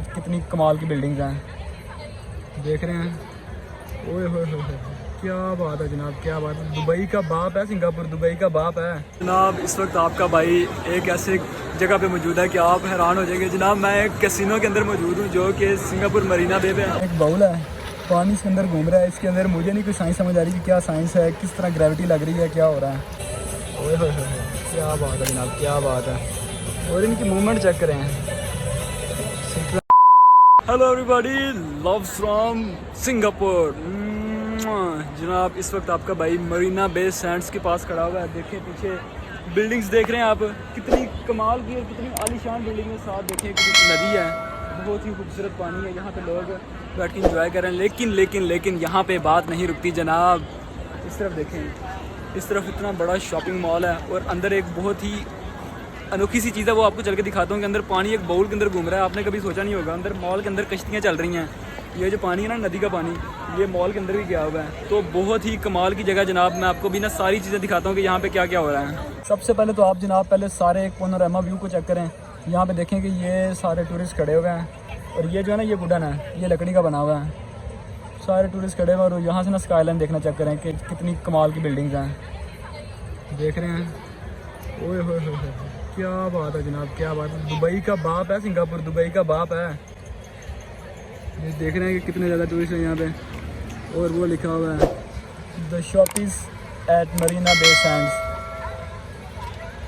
कितनी कमाल की बिल्डिंग्स हैं, देख रहे हैं। ओए होए होए होए, क्या बात है जनाब, क्या बात है। दुबई का बाप है सिंगापुर, दुबई का बाप है जनाब। इस वक्त आपका भाई एक ऐसे जगह पे मौजूद है कि आप हैरान हो जाएंगे जनाब। मैं एक कैसीनो के अंदर मौजूद हूँ जो कि सिंगापुर मरीना बे पे है। एक बाउल है, पानी इसके अंदर घूम रहा है। इसके अंदर मुझे नहीं कोई साइंस समझ आ रही कि क्या साइंस है, किस तरह ग्रेविटी लग रही है, क्या हो रहा है। ओए होए होए, क्या बात है जनाब, क्या बात है। और इनकी मूवमेंट चेक करें। Hello everybody, love from Singapore जनाब। इस वक्त आपका भाई मरीना बे सैंड्स के पास खड़ा हुआ है। देखें पीछे बिल्डिंग्स देख रहे हैं आप, कितनी कमाल की और कितनी आलीशान बिल्डिंग है। साथ देखें कि नदी है, बहुत ही खूबसूरत पानी है। यहाँ पे लोग बैठ के इंजॉय कर रहे हैं। लेकिन यहाँ पे बात नहीं रुकती जनाब। इस तरफ देखें, इस तरफ इतना बड़ा शॉपिंग मॉल है और अंदर एक बहुत ही अनोखी सी चीज़ है, वो आपको चल के दिखाता हूँ कि अंदर पानी एक बाउल के अंदर घूम रहा है। आपने कभी सोचा नहीं होगा, अंदर मॉल के अंदर कश्तियाँ चल रही हैं। ये जो पानी है ना, नदी का पानी, ये मॉल के अंदर भी गया हुआ है। तो बहुत ही कमाल की जगह जनाब। मैं आपको भी ना सारी चीज़ें दिखाता हूँ कि यहाँ पे क्या क्या हो रहा है। सबसे पहले तो आप जनाब पहले सारे एक पैनोरामा व्यू को चेक करें। यहाँ पे देखें कि ये सारे टूरिस्ट खड़े हुए हैं और ये जो है ना, ये वुडन है, ये लकड़ी का बना हुआ है। सारे टूरिस्ट खड़े हुए और यहाँ से ना स्काईलाइन देखना चेक करें कि कितनी कमाल की बिल्डिंग्स हैं, देख रहे हैं। ओए होए होए, क्या बात है जनाब, क्या बात है। दुबई का बाप है सिंगापुर, दुबई का बाप है। ये देख रहे हैं कि कितने ज़्यादा टूरिस्ट हैं यहाँ पे। और वो लिखा हुआ है the shop is at Marina Bay Sands.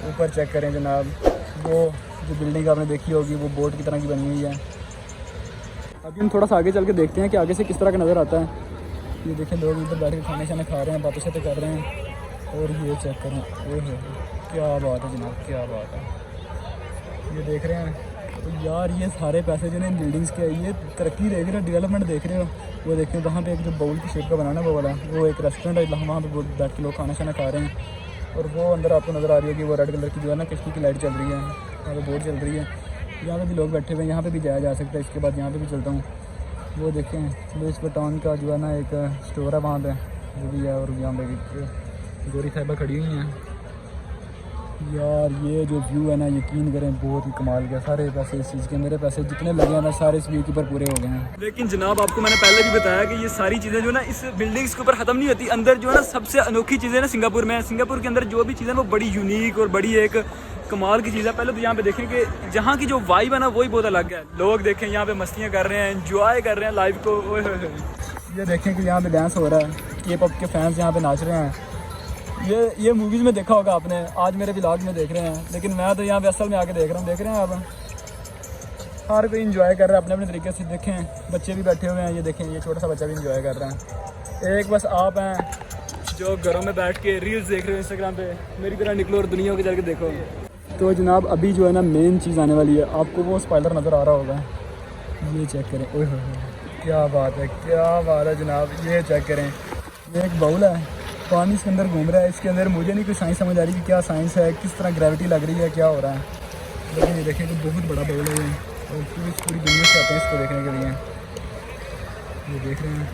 ऊपर चेक करें जनाब, वो जो बिल्डिंग आपने देखी होगी वो बोट की तरह की बनी हुई है। अभी हम थोड़ा सा आगे चल के देखते हैं कि आगे से किस तरह का नज़र आता है। ये देखें लोग इधर बैठ के खाने शाने खा रहे हैं, बातें शातें कर रहे हैं। और ये चेक करें, ओह क्या बात है जनाब, क्या बात है। ये देख रहे हैं तो यार, ये सारे पैसे जो हैं इन बिल्डिंग्स के, ये तरक्की देख रहे हो, डेवलपमेंट देख रहे हो। वो देखिए वहाँ पे एक जो बाउल की शेप का बनाना वो वाला, वो एक रेस्टोरेंट है, वहाँ पे बैठ के लोग खाना शाना खा रहे हैं। और वो अंदर आपको नज़र आ रही है कि वो रेड कलर की जो है ना कश्ती की लाइट चल रही है, यहाँ पे बोट चल रही है। यहाँ पे भी लोग बैठे हुए हैं, यहाँ पे भी जाया जा सकता है। इसके बाद यहाँ पे भी चलता हूँ। वो देखें लुइस वुइटन का जो है ना एक स्टोर है वहाँ पे, वो भी है। और यहाँ पे गोरी साहिबा खड़ी हुई हैं। यार ये जो व्यू है ना, यकीन करें बहुत ही कमाल का। सारे पैसे इस चीज़ के, मेरे पैसे जितने लगे हैं ना सारे इस व्यू के ऊपर पूरे हो गए हैं। लेकिन जनाब आपको मैंने पहले भी बताया कि ये सारी चीज़ें जो ना इस बिल्डिंग्स के ऊपर ख़त्म नहीं होती। अंदर जो है ना सबसे अनोखी चीज़ें ना सिंगापुर में है। सिंगापुर के अंदर जो भी चीज़ें वो बड़ी यूनिक और बड़ी एक कमाल की चीज़ है। पहले तो यहाँ पे देखें कि जहाँ की जो वाइब है ना वही बहुत अलग है। लोग देखें यहाँ पे मस्तियाँ कर रहे हैं, एंजॉय कर रहे हैं लाइफ को। ये देखें कि यहाँ पे डांस हो रहा है, के पॉप के फैंस यहाँ पे नाच रहे हैं। ये मूवीज़ में देखा होगा आपने, आज मेरे व्लॉग में देख रहे हैं, लेकिन मैं तो यहाँ पे असल में आके देख रहा हूँ। देख रहे हैं आप, हर कोई इंजॉय कर रहा है अपने अपने तरीके से। देखें बच्चे भी बैठे हुए हैं, ये देखें ये छोटा सा बच्चा भी इंजॉय कर रहा है। एक बस आप हैं जो घरों में बैठ के रील्स देख रहे हो इंस्टाग्राम पे, मेरी तरह निकलो और दुनिया के चल के देखो। तो जनाब अभी जो है ना मेन चीज़ आने वाली है, आपको वो स्पॉइलर नज़र आ रहा होगा। ये चेक करें, ओह क्या बात है, क्या बात है जनाब। ये चेक करें, ये एक बाउल है, पानी इसके अंदर घूम रहा है। इसके अंदर मुझे नहीं कोई साइंस समझ आ रही कि क्या साइंस है, किस तरह ग्रेविटी लग रही है, क्या हो रहा है। लेकिन ये देखें कि बहुत बड़ा बाउल है ये, और पूरी दुनिया से आते हैं इसको देखने के लिए। ये देख रहे हैं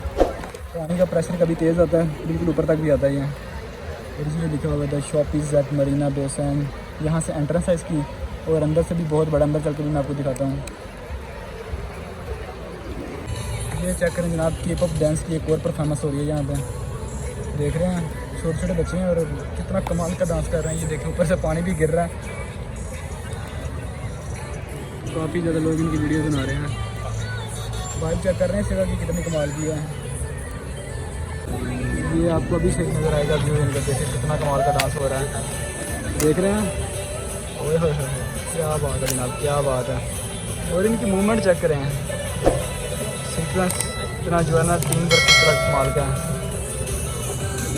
पानी का प्रेशर कभी तेज़ आता है, बिल्कुल ऊपर तक भी आता है ये। और इसमें लिखा हुआ था shop is at Marina Bay Sand. यहाँ से एंट्रेंस है इसकी, और अंदर से भी बहुत बड़ा, अंदर चल के भी मैं आपको दिखाता हूँ। ये चेक करें जनाब, के पॉप डांस की एक और परफॉर्मेंस हो रही है यहाँ पे। देख रहे हैं छोटे छोटे बच्चे हैं और कितना कमाल का डांस कर रहे हैं। ये देखें ऊपर से पानी भी गिर रहा है। काफ़ी ज़्यादा लोग इनकी वीडियो बना रहे हैं, वाइब चेक कर रहे हैं इस जगह की कितनी कमाल की है। ये आपको अभी सही नज़र आएगा व्यू इनका, देखें कितना कमाल का डांस हो रहा है। देख रहे हैं, ओए होए होए, क्या बात है जनाब, क्या बात है। और इनकी मूवमेंट चेक करें, सीक्वेंस इतना जो है ना टीम वर्क किस तरह कमाल का है।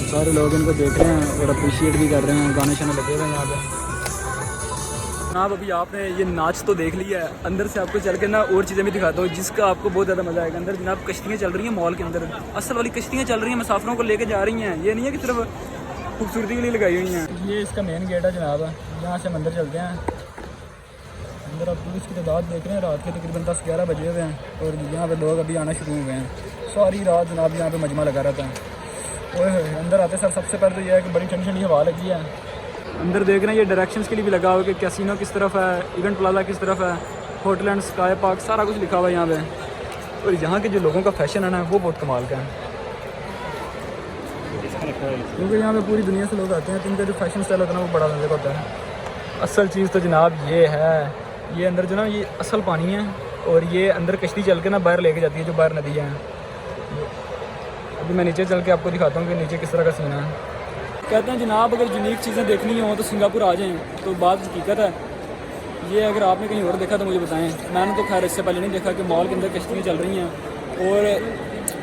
सारे लोग इनको देख रहे हैं और अप्रिशिएट भी कर रहे हैं, गाने शाने लगे हुए हैं यहाँ पे। जनाब अभी आपने ये नाच तो देख लिया है, अंदर से आपको चल के ना और चीज़ें भी दिखाता हूँ जिसका आपको बहुत ज़्यादा मज़ा आएगा। अंदर जनाब कश्तियाँ चल रही हैं मॉल के अंदर, असल वाली कश्तियाँ चल रही हैं, मुसाफिरों को लेके जा रही हैं। ये नहीं है कि सिर्फ खूबसूरती के लिए लगाई हुई हैं। ये इसका मेन गेट है जनाब, यहाँ से हम अंदर चलते हैं। अंदर आप टूरिस्ट की तादाद देख रहे हैं, रात के तकरीबन 10-11 बजे हुए हैं और यहाँ पे लोग अभी आना शुरू हुए हैं। सारी रात जनाब यहाँ पे मजमा लगा रहता है। ओए अंदर आते सर सबसे पहले तो ये है कि बड़ी ठंडी ठंडी हवा लगी है। अंदर देख रहे हैं ये डायरेक्शंस के लिए भी लगा हुआ कि कैसीनो किस तरफ है, इवेंट प्लाजा किस तरफ है। होटल एंड स्काई पार्क सारा कुछ लिखा हुआ है यहाँ पे। और यहाँ के जो लोगों का फैशन है ना वो बहुत कमाल का है, क्योंकि यहाँ पे पूरी दुनिया से लोग आते हैं तो इनका जो फैशन स्टाइल होता है ना वो बड़ा अलग होता है। असल चीज़ तो जनाब ये है, ये अंदर जो ना ये असल पानी है और ये अंदर कश्ती चल के ना बाहर लेके जाती है, जो बाहर नदी है। अभी मैं नीचे चल के आपको दिखाता हूँ कि नीचे किस तरह का सीन है। कहते हैं जनाब अगर यूनिक चीज़ें देखनी हो तो सिंगापुर आ जाएँ, तो बात हकीकत है ये। अगर आपने कहीं और देखा तो मुझे बताएं। मैंने तो खैर इससे पहले नहीं देखा कि मॉल के अंदर कश्तियाँ चल रही हैं और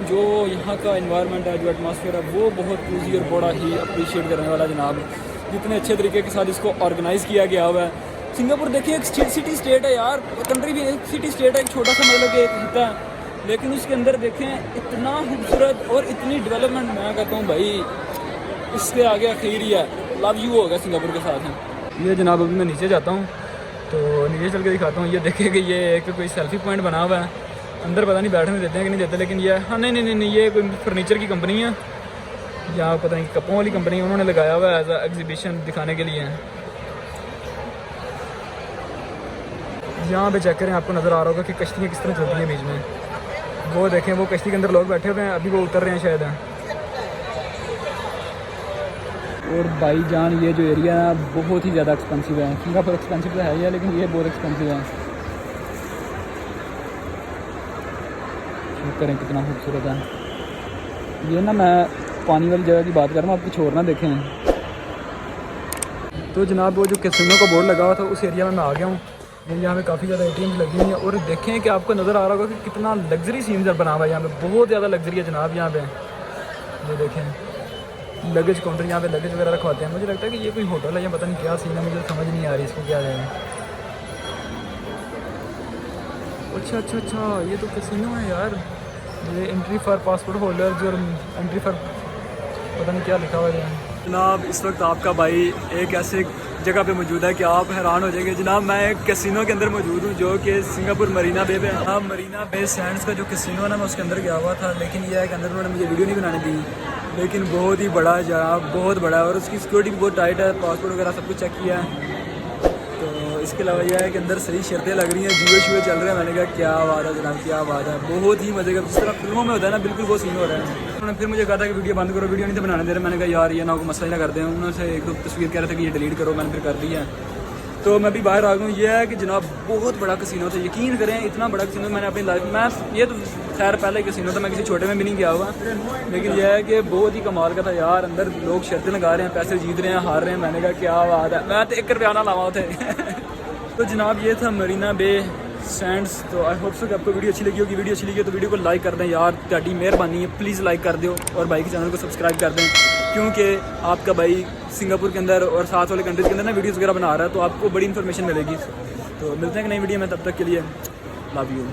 जो यहाँ का एनवायरनमेंट है, जो एटमॉस्फेयर है वो बहुत कूजी और बड़ा ही अप्रिशिएट करने वाला जनाब। जितने अच्छे तरीके के साथ इसको ऑर्गेनाइज़ किया गया हुआ है। सिंगापुर देखिए एक सिटी स्टेट है यार, कंट्री भी एक सिटी स्टेट है, एक छोटा सा मतलब कि एक हिस्सा है, लेकिन उसके अंदर देखें इतना खूबसूरत और इतनी डेवलपमेंट। मैं कहता हूँ भाई इसके आगे आखिर ही है, लव यू होगा सिंगापुर के साथ है। ये जनाब अभी मैं नीचे जाता हूँ तो नीचे चल के दिखाता हूँ। ये देखें कि ये एक कोई सेल्फी पॉइंट बना हुआ है, अंदर पता नहीं बैठने देते हैं कि नहीं देते, लेकिन ये हाँ नहीं ये कोई फर्नीचर की कंपनी है या पता नहीं कपों वाली कंपनी है, उन्होंने लगाया हुआ है एज अ एग्जीबिशन दिखाने के लिए। यहाँ पे चेक करें, आपको नज़र आ रहा होगा कि कश्तियाँ किस तरह चलती हैं बीच में। वो देखें वो कश्ती के अंदर लोग बैठे हुए हैं, अभी वो उतर रहे हैं शायद। और भाई जान ये जो एरिया है बहुत ही ज़्यादा एक्सपेंसिव है। सिंगापुर एक्सपेंसिव तो है ही है, लेकिन ये बहुत एक्सपेंसिव है। करें कितना खूबसूरत है ये ना। मैं पानी वाली जगह की बात कर रहा हूँ, आप कुछ और ना देखें। तो जनाब वो जो कैसीनो का बोर्ड लगा हुआ था उस एरिया में मैं आ गया हूँ। यहाँ पे काफ़ी ज़्यादा ATMs लगी हुई हैं और देखें कि आपको नज़र आ रहा होगा कि कितना लग्जरी सीन बना हुआ है यहाँ पे। बहुत ज़्यादा लग्जरी है जनाब यहाँ पे। ये देखें लगेज काउंटर, यहाँ पे लगेज वगैरह रखवाते हैं। मुझे लगता है कि ये कोई होटल है या पता नहीं क्या सीन है, मुझे समझ नहीं आ रही इसको क्या है। अच्छा ये तो कैसीनो है यार। ये एंट्री फॉर पासपोर्ट होल्डर्स और एंट्री फॉर पता नहीं क्या लिखा हुआ है जनाब। इस वक्त आपका भाई एक ऐसे जगह पे मौजूद है कि आप हैरान हो जाएंगे जनाब। मैं एक कैसीनो के अंदर मौजूद हूँ जो कि सिंगापुर मरीना बे पे है। मरीना बे सैंड्स का जो कैसीनो है ना मैं उसके अंदर गया हुआ था, लेकिन यह है कि अंदर उन्होंने मुझे वीडियो नहीं बनाने दी, लेकिन बहुत ही बड़ा है जनाब, बहुत बड़ा है और उसकी सिक्योरिटी भी बहुत टाइट है। पासपोर्ट वगैरह सब कुछ चेक किया है। तो इसके अलावा यह है कि अंदर सही शर्तें लग रही हैं, जुए शुए चल रहे हैं। मैंने कहा क्या बात है जनाब, क्या बात है। बहुत ही मजे का, जिस तरह फिल्मों में होता है ना बिल्कुल वो सीन हो रहा है। उन्होंने फिर मुझे कहा था कि वीडियो बंद करो, वीडियो नहीं तो बनाने दे रहे। मैंने कहा यार ये ना को मसला ही ना कर दें। उन्होंने एक दो तस्वीर कह रहे थे कि ये डिलीट करो, मैंने फिर कर दी है। तो मैं भी बाहर आ गया हूँ। यह है कि जनाब बहुत बड़ा कैसीनो था, यकीन करें इतना बड़ा कैसीनो मैंने अपनी लाइफ में, ये तो खैर पहले कैसीनो था, मैं किसी छोटे में भी नहीं गया हुआ, लेकिन यह है कि बहुत ही कमाल का था यार। अंदर लोग शर्तें लगा रहे हैं, पैसे जीत रहे हैं, हार रहे हैं। मैंने कहा क्या बात है, मैं तो 1 रुपया ना लावा थे। तो जनाब ये था मरीना बे सैंड्स। तो आई होप सो कि आपको वीडियो अच्छी लगी होगी। वीडियो अच्छी लगी तो वीडियो को लाइक कर दें यार, ताड़ी मेहरबानी है, प्लीज़ लाइक कर दो और भाई के चैनल को सब्सक्राइब कर दें, क्योंकि आपका भाई सिंगापुर के अंदर और साथ वाले कंट्रीज़ के अंदर ना वीडियोज़ वगैरह बना रहा है, तो आपको बड़ी इन्फॉर्मेशन मिलेगी। तो मिलते हैं कि नई वीडियो में, तब तक के लिए लव यू।